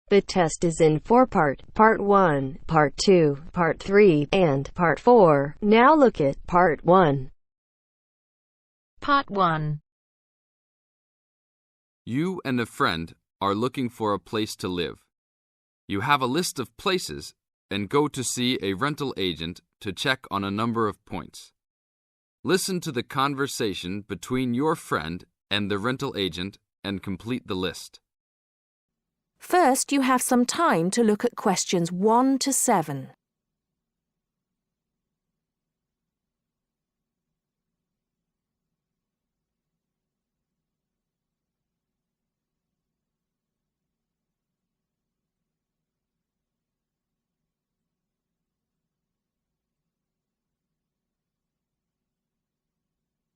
The test is in 4 parts: Part 1, Part 2, Part 3, and Part 4. Now look at Part 1. Part 1. You and a friend are looking for a place to live. You have a list of places and go to see a rental agent to check on a number of points. Listen to the conversation between your friend and the rental agent and complete the list. First, you have some time to look at questions 1 to 7.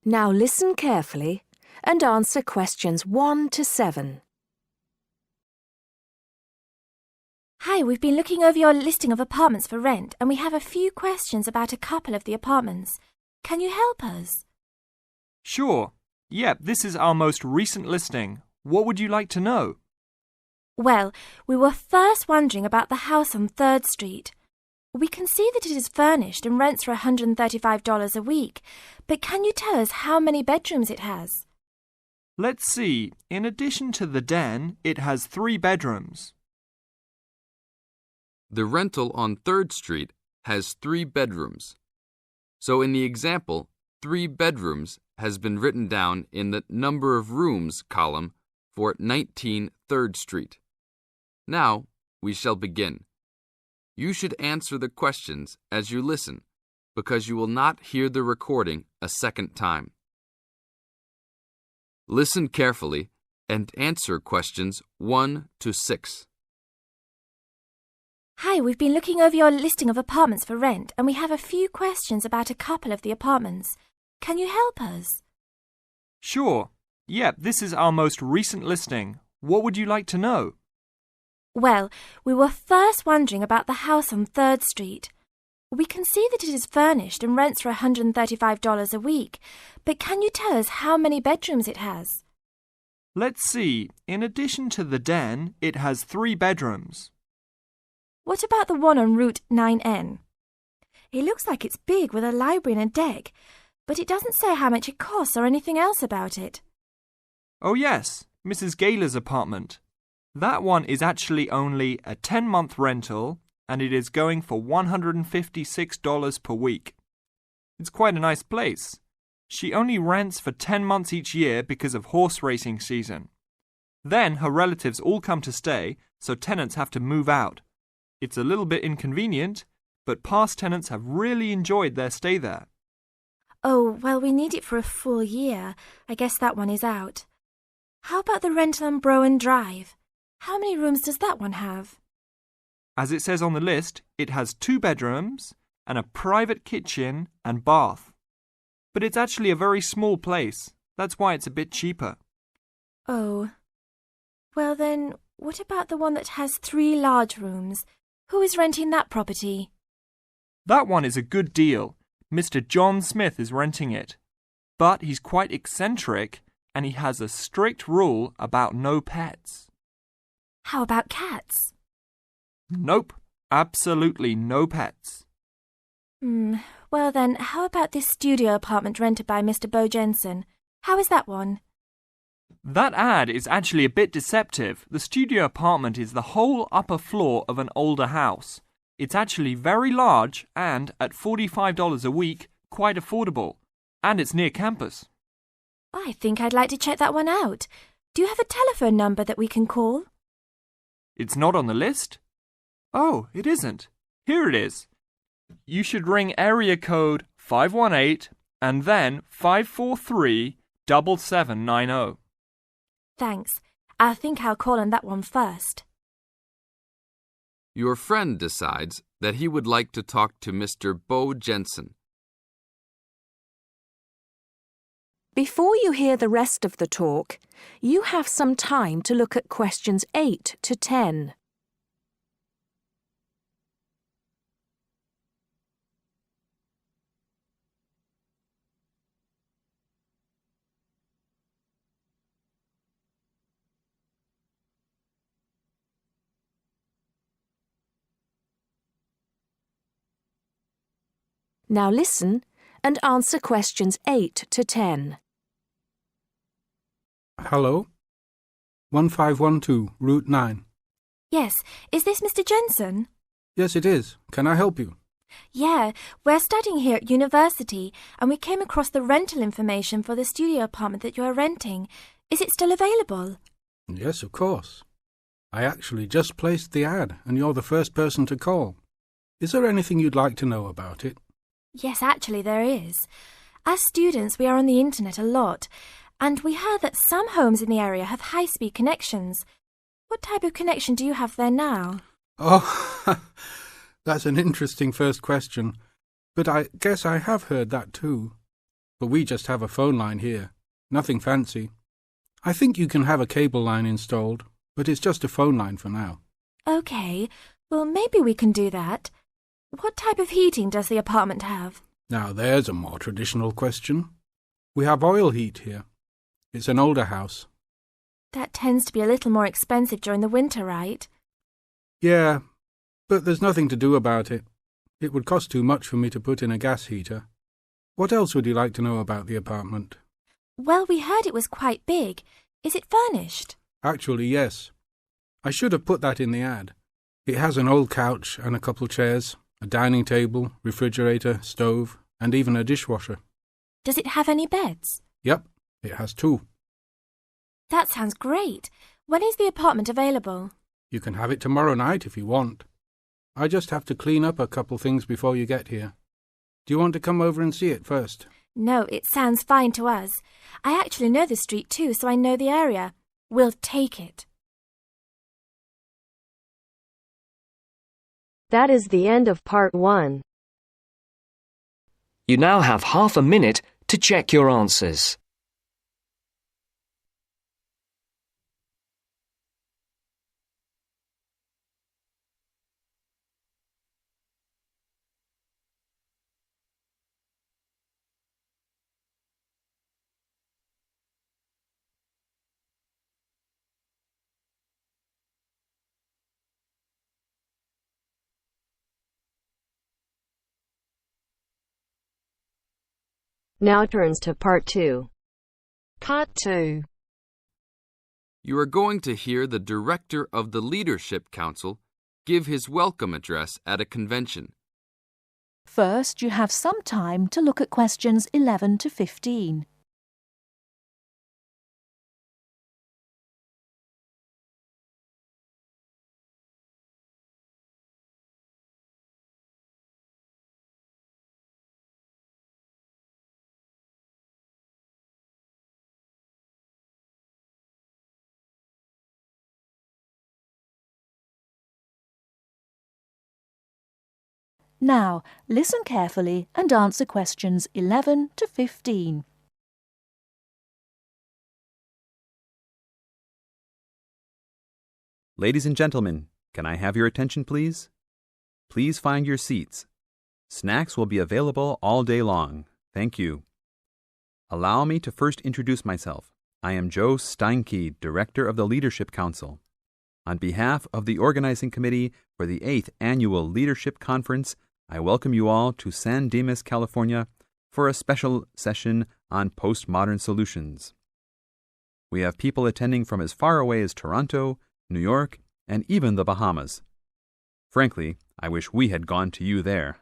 Now listen carefully and answer questions 1 to 7. Hi, we've been looking over your listing of apartments for rent and we have a few questions about a couple of the apartments. Can you help us? Sure. Yep, this is our most recent listing. What would you like to know? Well, we were first wondering about the house on 3rd Street. We can see that it is furnished and rents for $135 a week, but can you tell us how many bedrooms it has? Let's see. In addition to the den, it has 3 bedrooms. The rental on 3rd Street has 3 bedrooms. So in the example, 3 bedrooms has been written down in the number of rooms column for 19 3rd Street. Now we shall begin. You should answer the questions as you listen, because you will not hear the recording a second time. Listen carefully and answer questions 1 to 6. Hi, we've been looking over your listing of apartments for rent and we have a few questions about a couple of the apartments. Can you help us? Sure. Yep, this is our most recent listing. What would you like to know? Well, we were first wondering about the house on 3rd Street. We can see that it is furnished and rents for $135 a week, but can you tell us how many bedrooms it has? Let's see. In addition to the den, it has 3 bedrooms. What about the one on Route 9N? It looks like it's big with a library and a deck, but it doesn't say how much it costs or anything else about it. Oh yes, Mrs. Gaylor's apartment. That one is actually only a 10-month rental and it is going for $156 per week. It's quite a nice place. She only rents for 10 months each year because of horse racing season. Then her relatives all come to stay, so tenants have to move out. It's a little bit inconvenient, but past tenants have really enjoyed their stay there. Oh, well, we need it for a full year. I guess that one is out. How about the rental on Browen Drive? How many rooms does that one have? As it says on the list, it has 2 bedrooms and a private kitchen and bath. But it's actually a very small place. That's why it's a bit cheaper. Oh. Well then, what about the one that has 3 large rooms? Who is renting that property? That one is a good deal. Mr. John Smith is renting it. But he's quite eccentric and he has a strict rule about no pets. How about cats? Nope, absolutely no pets. Well then, how about this studio apartment rented by Mr. Bo Jensen? How is that one? That ad is actually a bit deceptive. The studio apartment is the whole upper floor of an older house. It's actually very large and, at $45 a week, quite affordable. And it's near campus. I think I'd like to check that one out. Do you have a telephone number that we can call? It's not on the list? Oh, it isn't. Here it is. You should ring area code 518 and then 543-7790. Thanks. I think I'll call on that one first. Your friend decides that he would like to talk to Mr. Bo Jensen. Before you hear the rest of the talk, you have some time to look at questions 8 to 10. Now listen and answer questions 8 to 10. Hello? 1512, Route 9. Yes, is this Mr. Jensen? Yes, it is. Can I help you? Yeah, we're studying here at university and we came across the rental information for the studio apartment that you are renting. Is it still available? Yes, of course. I actually just placed the ad and you're the first person to call. Is there anything you'd like to know about it? Yes, actually there is. As students, we are on the internet a lot, and we heard that some homes in the area have high-speed connections. What type of connection do you have there now? Oh, that's an interesting first question. But I guess I have heard that too. But we just have a phone line here. Nothing fancy. I think you can have a cable line installed, but it's just a phone line for now. Okay, well maybe we can do that. What type of heating does the apartment have? Now there's a more traditional question. We have oil heat here. It's an older house. That tends to be a little more expensive during the winter, right? Yeah, but there's nothing to do about it. It would cost too much for me to put in a gas heater. What else would you like to know about the apartment? Well, we heard it was quite big. Is it furnished? Actually, yes. I should have put that in the ad. It has an old couch and a couple chairs, a dining table, refrigerator, stove, and even a dishwasher. Does it have any beds? Yep, it has 2. That sounds great. When is the apartment available? You can have it tomorrow night if you want. I just have to clean up a couple things before you get here. Do you want to come over and see it first? No, it sounds fine to us. I actually know the street too, so I know the area. We'll take it. That is the end of part 1. You now have half a minute to check your answers. Now turns to part 2. Part 2. You are going to hear the director of the Leadership Council give his welcome address at a convention. First, you have some time to look at questions 11 to 15. Now, listen carefully and answer questions 11 to 15. Ladies and gentlemen, can I have your attention, please? Please find your seats. Snacks will be available all day long. Thank you. Allow me to first introduce myself. I am Joe Steinke, Director of the Leadership Council. On behalf of the Organizing Committee for the 8th Annual Leadership Conference, I welcome you all to San Dimas, California, for a special session on postmodern solutions. We have people attending from as far away as Toronto, New York, and even the Bahamas. Frankly, I wish we had gone to you there.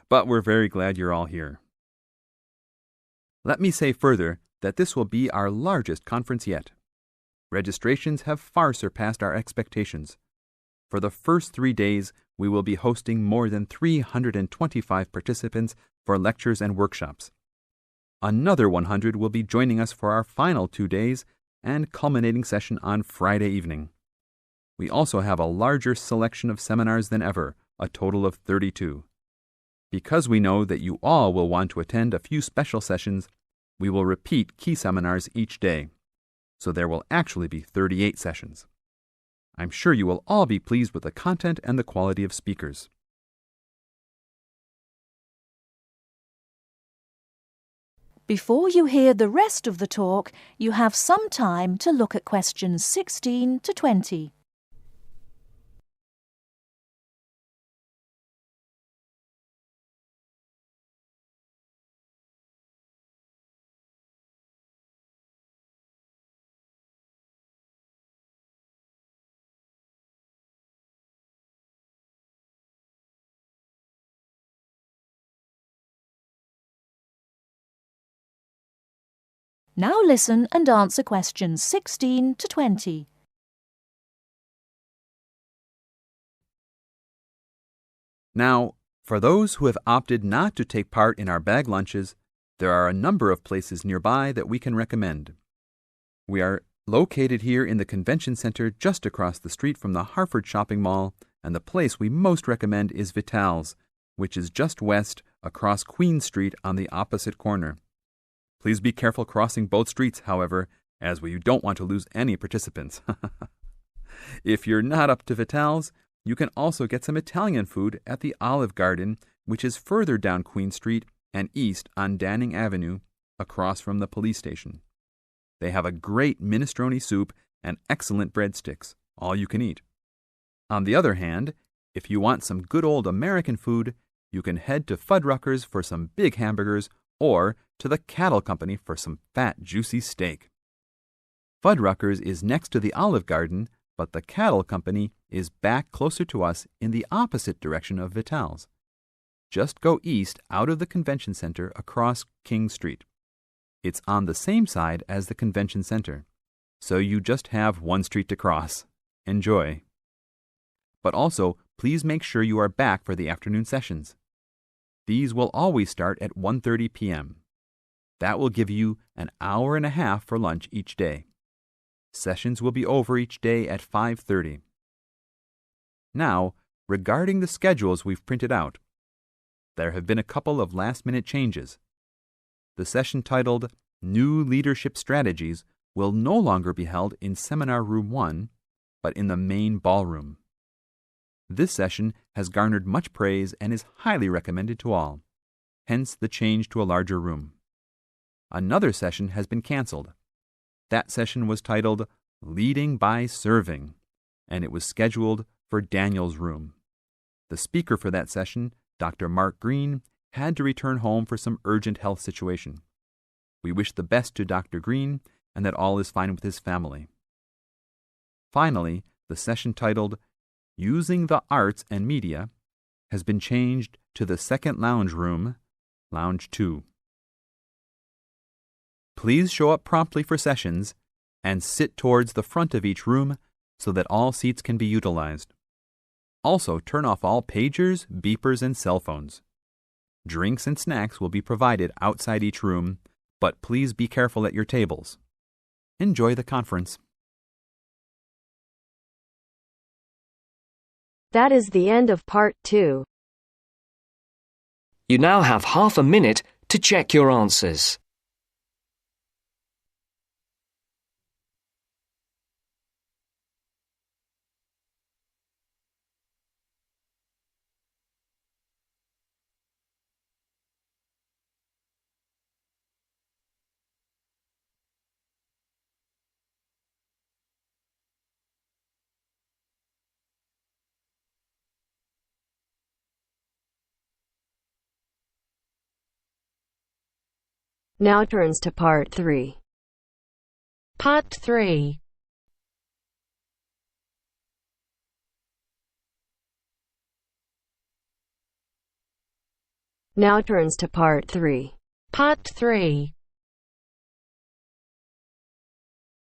But we're very glad you're all here. Let me say further that this will be our largest conference yet. Registrations have far surpassed our expectations. For the first 3 days, we will be hosting more than 325 participants for lectures and workshops. Another 100 will be joining us for our final 2 days and culminating session on Friday evening. We also have a larger selection of seminars than ever, a total of 32. Because we know that you all will want to attend a few special sessions, we will repeat key seminars each day. So there will actually be 38 sessions. I'm sure you will all be pleased with the content and the quality of speakers. Before you hear the rest of the talk, you have some time to look at questions 16 to 20. Now listen and answer questions 16 to 20. Now, for those who have opted not to take part in our bag lunches, there are a number of places nearby that we can recommend. We are located here in the convention center just across the street from the Harford Shopping Mall, and the place we most recommend is Vital's, which is just west across Queen Street on the opposite corner. Please be careful crossing both streets, however, as we don't want to lose any participants. If you're not up to Vital's, you can also get some Italian food at the Olive Garden, which is further down Queen Street and east on Danning Avenue, across from the police station. They have a great minestrone soup and excellent breadsticks, all you can eat. On the other hand, if you want some good old American food, you can head to Fuddruckers for some big hamburgers or to the Cattle Company for some fat, juicy steak. Fuddruckers is next to the Olive Garden, but the Cattle Company is back closer to us in the opposite direction of Vital's. Just go east out of the convention center across King Street. It's on the same side as the convention center, so you just have one street to cross. Enjoy. But also, please make sure you are back for the afternoon sessions. These will always start at 1:30 p.m. That will give you an hour and a half for lunch each day. Sessions will be over each day at 5:30. Now, regarding the schedules we've printed out, there have been a couple of last-minute changes. The session titled New Leadership Strategies will no longer be held in Seminar Room 1, but in the main ballroom. This session has garnered much praise and is highly recommended to all, hence the change to a larger room. Another session has been canceled. That session was titled Leading by Serving, and it was scheduled for Daniel's room. The speaker for that session, Dr. Mark Green, had to return home for some urgent health situation. We wish the best to Dr. Green and that all is fine with his family. Finally, the session titled Using the Arts and Media has been changed to the second lounge room, Lounge 2. Please show up promptly for sessions and sit towards the front of each room so that all seats can be utilized. Also, turn off all pagers, beepers, and cell phones. Drinks and snacks will be provided outside each room, but please be careful at your tables. Enjoy the conference. That is the end of part 2. You now have half a minute to check your answers. Now turns to part 3. Part 3. Now turns to part 3. Part 3.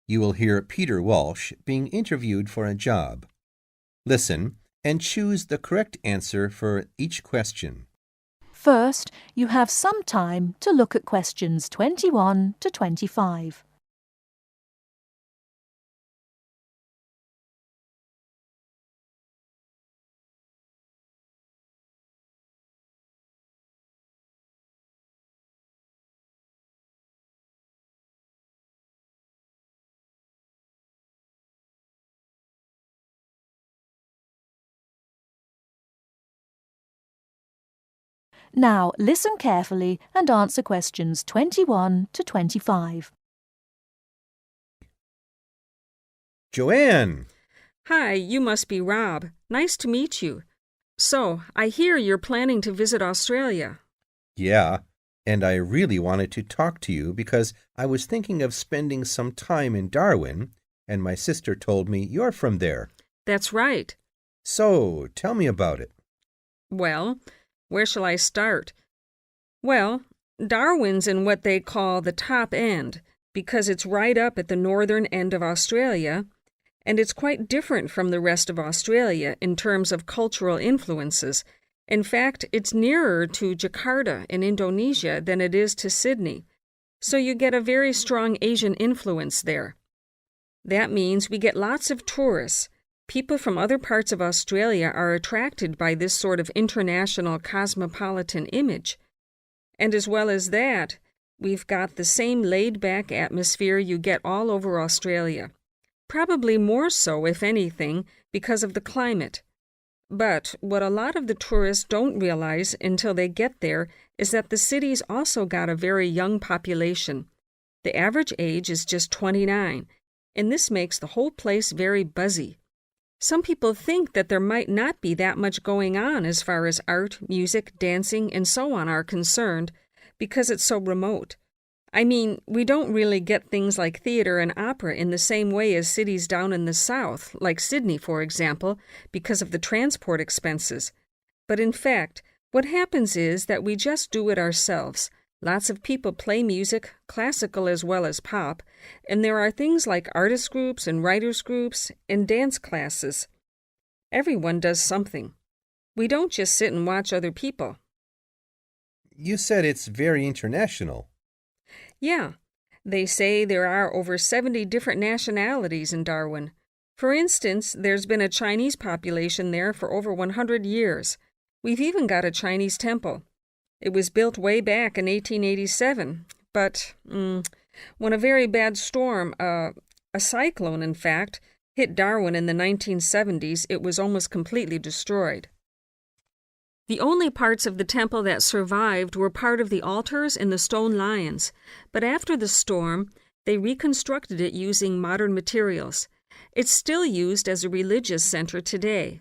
You will hear Peter Walsh being interviewed for a job. Listen and choose the correct answer for each question. First, you have some time to look at questions 21 to 25. Now, listen carefully and answer questions 21 to 25. Joanne! Hi, you must be Rob. Nice to meet you. So, I hear you're planning to visit Australia. Yeah, and I really wanted to talk to you because I was thinking of spending some time in Darwin, and my sister told me you're from there. That's right. So, tell me about it. Well, where shall I start? Well, Darwin's in what they call the top end, because it's right up at the northern end of Australia, and it's quite different from the rest of Australia in terms of cultural influences. In fact, it's nearer to Jakarta in Indonesia than it is to Sydney, so you get a very strong Asian influence there. That means we get lots of tourists. People from other parts of Australia are attracted by this sort of international cosmopolitan image. And as well as that, we've got the same laid-back atmosphere you get all over Australia. Probably more so, if anything, because of the climate. But what a lot of the tourists don't realize until they get there is that the city's also got a very young population. The average age is just 29, and this makes the whole place very buzzy. Some people think that there might not be that much going on as far as art, music, dancing, and so on are concerned, because it's so remote. I mean, we don't really get things like theater and opera in the same way as cities down in the south, like Sydney, for example, because of the transport expenses. But in fact, what happens is that we just do it ourselves. Lots of people play music, classical as well as pop, and there are things like artist groups and writers groups and dance classes. Everyone does something. We don't just sit and watch other people. You said it's very international. Yeah, they say there are over 70 different nationalities in Darwin. For instance, there's been a Chinese population there for over 100 years. We've even got a Chinese temple. It was built way back in 1887, but when a very bad storm, a cyclone in fact, hit Darwin in the 1970s, it was almost completely destroyed. The only parts of the temple that survived were part of the altars and the stone lions, but after the storm, they reconstructed it using modern materials. It's still used as a religious center today.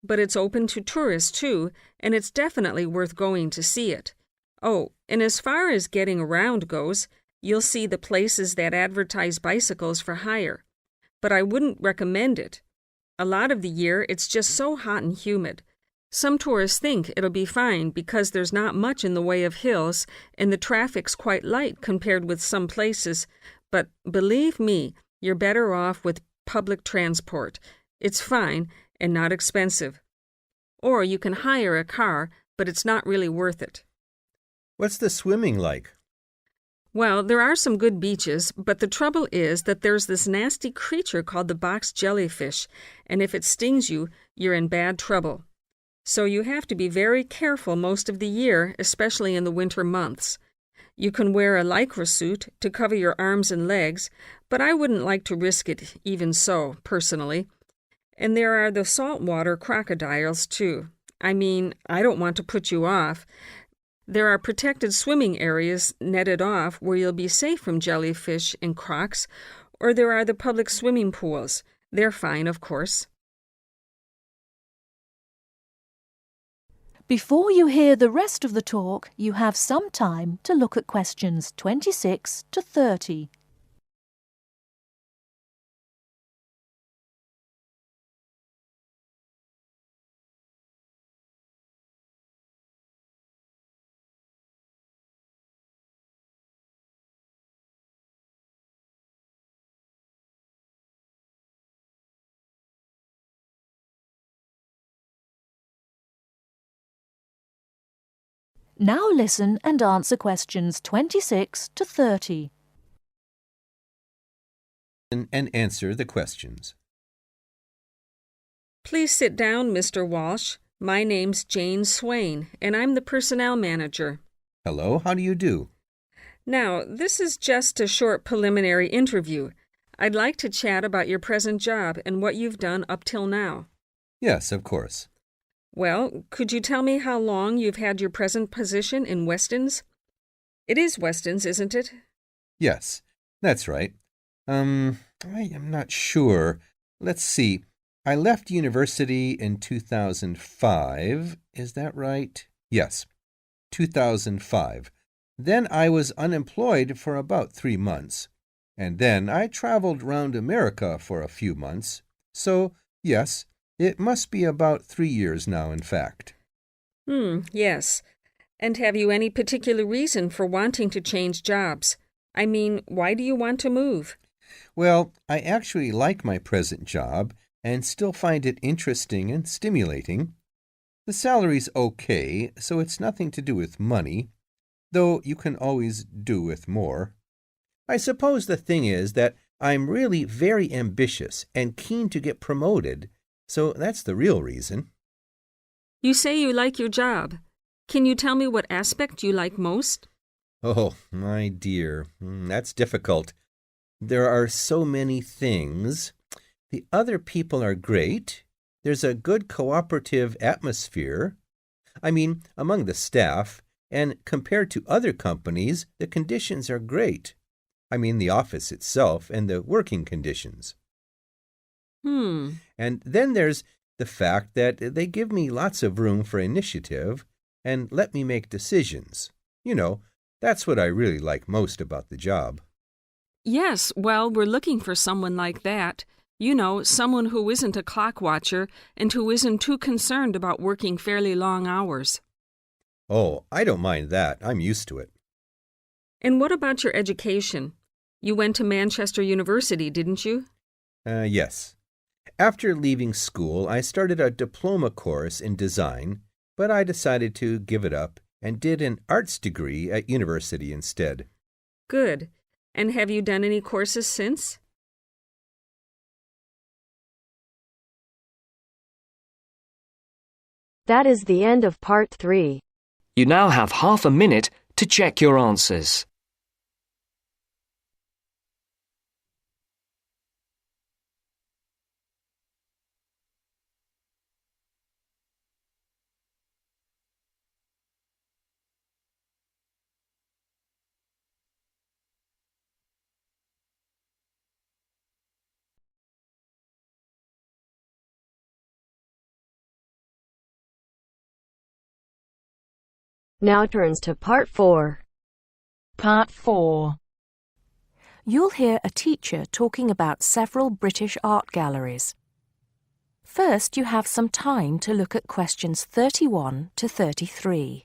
But it's open to tourists, too, and it's definitely worth going to see it. Oh, and as far as getting around goes, you'll see the places that advertise bicycles for hire. But I wouldn't recommend it. A lot of the year, it's just so hot and humid. Some tourists think it'll be fine because there's not much in the way of hills, and the traffic's quite light compared with some places. But believe me, you're better off with public transport. It's fine and not expensive. Or you can hire a car, but it's not really worth it. What's the swimming like? Well, there are some good beaches, but the trouble is that there's this nasty creature called the box jellyfish, and if it stings you, you're in bad trouble. So you have to be very careful most of the year, especially in the winter months. You can wear a lycra suit to cover your arms and legs, but I wouldn't like to risk it even so, personally. And there are the saltwater crocodiles, too. I mean, I don't want to put you off. There are protected swimming areas netted off where you'll be safe from jellyfish and crocs, or there are the public swimming pools. They're fine, of course. Before you hear the rest of the talk, you have some time to look at questions 26 to 30. Now listen and answer questions 26 to 30. And answer the questions. Please sit down, Mr. Walsh. My name's Jane Swain, and I'm the personnel manager. Hello, how do you do? Now, this is just a short preliminary interview. I'd like to chat about your present job and what you've done up till now. Yes, of course. Well, could you tell me how long you've had your present position in Weston's? It is Weston's, isn't it? Yes, that's right. I am not sure. Let's see. I left university in 2005. Is that right? Yes, 2005. Then I was unemployed for about 3 months. And then I traveled round America for a few months. So, yes, it must be about 3 years now, in fact. Yes. And have you any particular reason for wanting to change jobs? I mean, why do you want to move? Well, I actually like my present job and still find it interesting and stimulating. The salary's okay, so it's nothing to do with money, though you can always do with more. I suppose the thing is that I'm really very ambitious and keen to get promoted, so that's the real reason. You say you like your job. Can you tell me what aspect you like most? Oh, my dear, that's difficult. There are so many things. The other people are great. There's a good cooperative atmosphere. I mean, among the staff, and compared to other companies, the conditions are great. I mean, the office itself and the working conditions. And then there's the fact that they give me lots of room for initiative and let me make decisions. You know, that's what I really like most about the job. Yes, well, we're looking for someone like that. You know, someone who isn't a clock watcher and who isn't too concerned about working fairly long hours. Oh, I don't mind that. I'm used to it. And what about your education? You went to Manchester University, didn't you? Yes. After leaving school, I started a diploma course in design, but I decided to give it up and did an arts degree at university instead. Good. And have you done any courses since? That is the end of part 3. You now have half a minute to check your answers. Now turns to part 4. Part 4. You'll hear a teacher talking about several British art galleries. First, you have some time to look at questions 31 to 33.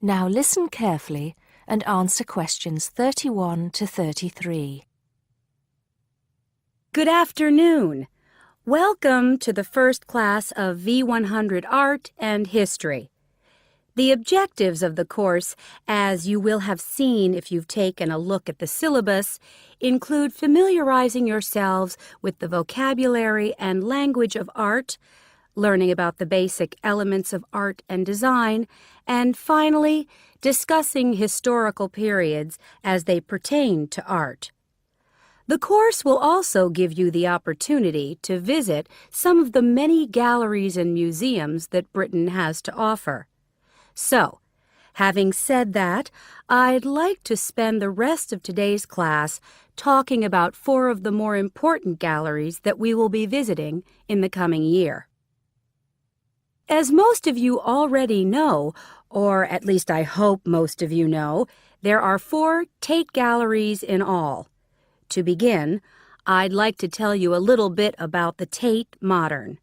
Now listen carefully and answer questions 31 to 33. Good afternoon. Welcome to the first class of V100 Art and History. The objectives of the course, as you will have seen if you've taken a look at the syllabus, include familiarizing yourselves with the vocabulary and language of art, learning about the basic elements of art and design, and finally, discussing historical periods as they pertain to art. The course will also give you the opportunity to visit some of the many galleries and museums that Britain has to offer. So, having said that, I'd like to spend the rest of today's class talking about 4 of the more important galleries that we will be visiting in the coming year. As most of you already know, or at least I hope most of you know, there are 4 Tate galleries in all. To begin, I'd like to tell you a little bit about the Tate Modern.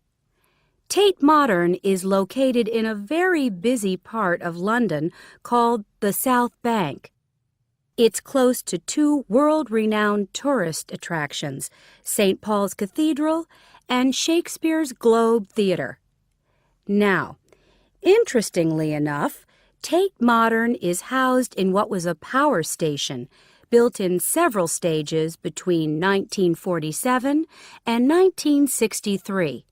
Tate Modern is located in a very busy part of London called the South Bank. It's close to 2 world-renowned tourist attractions, St. Paul's Cathedral and Shakespeare's Globe Theatre. Now, interestingly enough, Tate Modern is housed in what was a power station built in several stages between 1947 and 1963.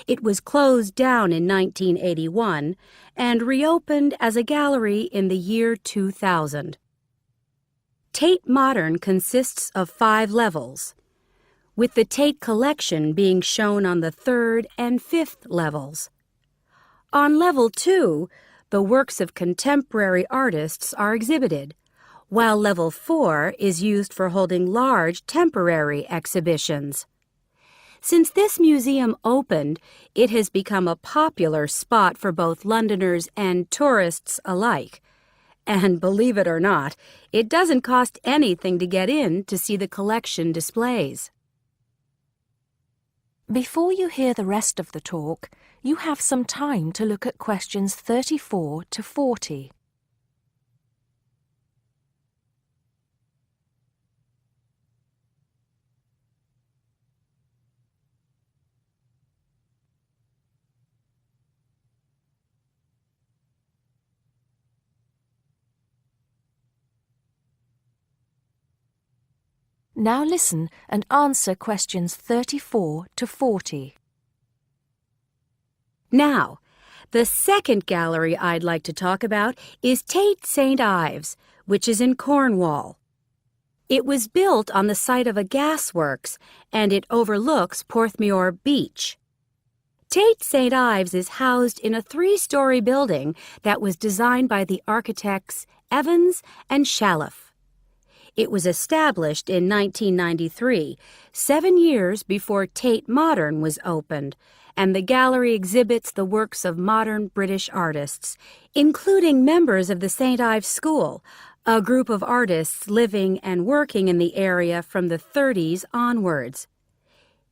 It was closed down in 1981 and reopened as a gallery in the year 2000. Tate Modern consists of 5 levels, with the Tate collection being shown on the 3rd and 5th levels. On level 2, the works of contemporary artists are exhibited, while level 4 is used for holding large temporary exhibitions. Since this museum opened, it has become a popular spot for both Londoners and tourists alike. And believe it or not, it doesn't cost anything to get in to see the collection displays. Before you hear the rest of the talk, you have some time to look at questions 34 to 40. Now listen and answer questions 34 to 40. Now, the second gallery I'd like to talk about is Tate St. Ives, which is in Cornwall. It was built on the site of a gasworks, and it overlooks Porthmeor Beach. Tate St. Ives is housed in a 3-story building that was designed by the architects Evans and Shalliff. It was established in 1993, 7 years before Tate Modern was opened, and the gallery exhibits the works of modern British artists, including members of the St. Ives School, a group of artists living and working in the area from the 30s onwards.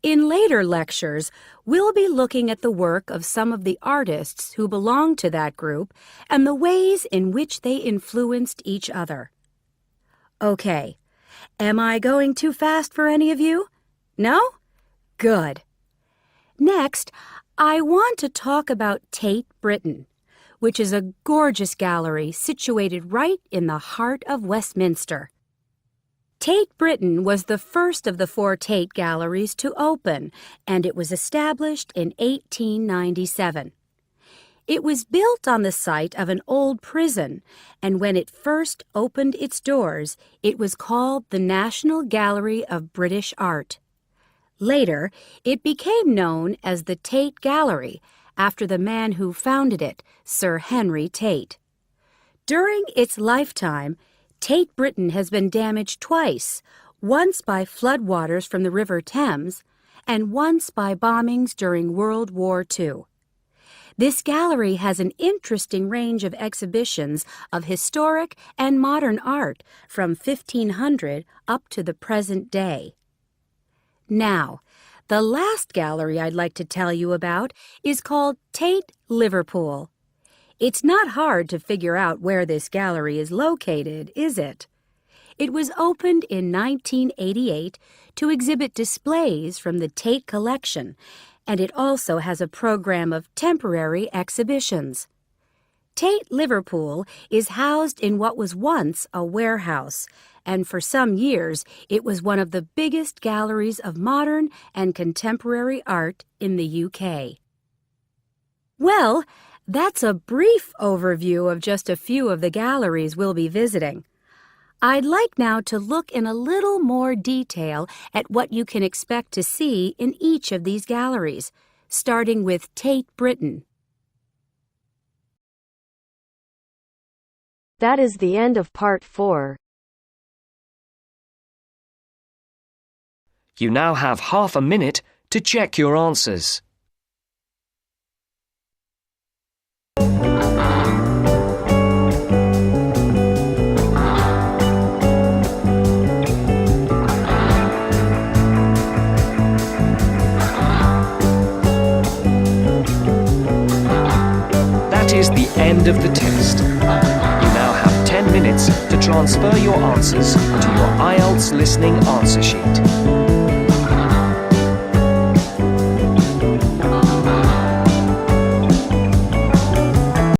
In later lectures, we'll be looking at the work of some of the artists who belong to that group and the ways in which they influenced each other. Okay, am I going too fast for any of you? No? Good. Next, I want to talk about Tate Britain, which is a gorgeous gallery situated right in the heart of Westminster. Tate Britain was the first of the 4 Tate galleries to open, and it was established in 1897. It was built on the site of an old prison, and when it first opened its doors, it was called the National Gallery of British Art. Later, it became known as the Tate Gallery, after the man who founded it, Sir Henry Tate. During its lifetime, Tate Britain has been damaged twice, once by floodwaters from the River Thames, and once by bombings during World War II. This gallery has an interesting range of exhibitions of historic and modern art from 1500 up to the present day. Now, the last gallery I'd like to tell you about is called Tate Liverpool. It's not hard to figure out where this gallery is located, is it? It was opened in 1988 to exhibit displays from the Tate collection, and it also has a program of temporary exhibitions. Tate Liverpool is housed in what was once a warehouse, and for some years it was one of the biggest galleries of modern and contemporary art in the UK. Well, that's a brief overview of just a few of the galleries we'll be visiting. I'd like now to look in a little more detail at what you can expect to see in each of these galleries, starting with Tate Britain. That is the end of part 4. You now have half a minute to check your answers. That is the end of the test. You now have 10 minutes to transfer your answers to your Ielts listening answer sheet.